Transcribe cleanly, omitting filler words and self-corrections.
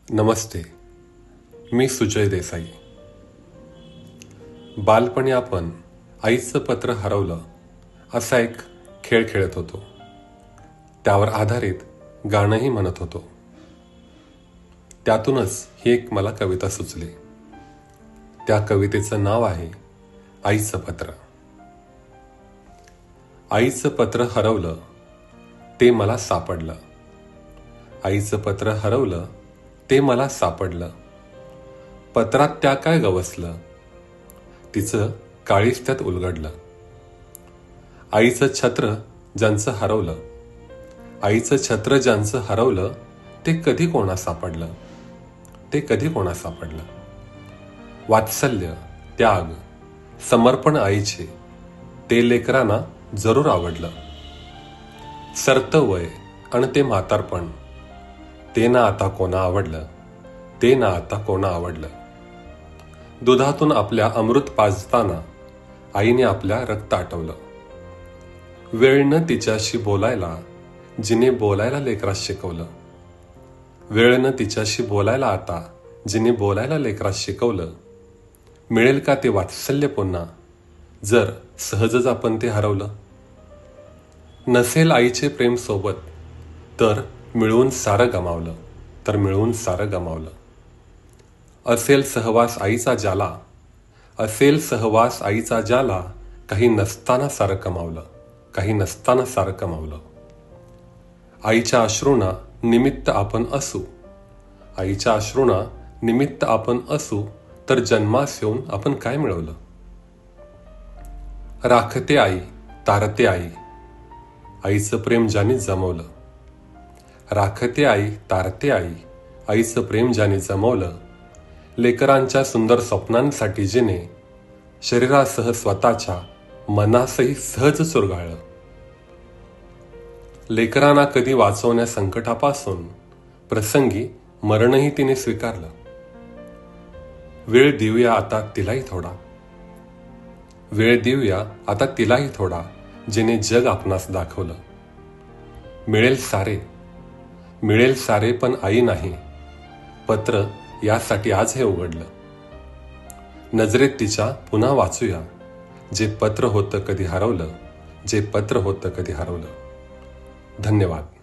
नमस्ते, मी सुजय देसाई. बालपणी आपण आईचं पत्र हरवलं असा एक खेळ खेळत होतो. त्यावर आधारित गाणंही म्हणत होतो. त्यातूनच ही एक मला कविता सुचली. त्या कवितेचं नाव आहे आईचं पत्र. आईचं पत्र हरवलं ते मला सापडलं. आईचं पत्र हरवलं ते मला सापडलं. पत्रात त्या काय गवसलं, तिचं काळीज त्यात उलगडलं. आईचं छत्र ज्यांचं हरवलं, आईचं छत्र ज्यांचं हरवलं, ते कधी कोणा सापडलं, ते कधी कोणा सापडलं. वात्सल्य, त्याग, समर्पण आईचे ते लेकरांना जरूर आवडलं. सरतं वय आणि ते म्हातारपण, ते ना आता कोणा आवडलं, ते ना आता कोणा आवडलं. दुधातून आपल्या अमृत पाजताना आईने आपल्या रक्त आटवलं. वेळ न तिच्याशी बोलायला जिने बोलायला लेकरास शिकवलं. वेळ न तिच्याशी बोलायला आता जिने बोलायला लेकरास शिकवलं. मिळेल का ते वात्सल्य पुन्हा जर सहजच आपण ते हरवलं. नसेल आईचे प्रेम सोबत तर मिळून सारं गमावलं, तर मिळून सारं गमावलं. असेल सहवास आईचा ज्याला, असेल सहवास आईचा ज्याला, काही नसताना सारं कमावलं, काही नसताना सारं कमावलं. आईच्या अश्रूंना निमित्त आपण असू, आईच्या अश्रूंना निमित्त आपण असू, तर जन्मास येऊन आपण काय मिळवलं. राखते आई, तारते आई, आईचं प्रेम ज्याने जमवलं. राखते आई, तारते आई, आईचं प्रेम ज्याने जमवलं. लेकरांच्या सुंदर स्वप्नांसाठी जिने शरीरासह स्वतःच्या मनासही सहज चुरगाळलं. लेकरांना कधी वाचवण्या संकटापासून प्रसंगी मरणही तिने स्वीकारलं. वेळ देऊया आता तिलाही थोडा, वेळ देऊया आता तिलाही थोडा, जिने जग आपणास दाखवलं. मिळेल सारे, मिळेल सारे पण आई नाही, पत्र यासाठी आज हे उघडलं. नजरेत तिच्या पुन्हा वाचूया जे पत्र होतं कधी हरवलं, जे पत्र होतं कधी हरवलं. धन्यवाद.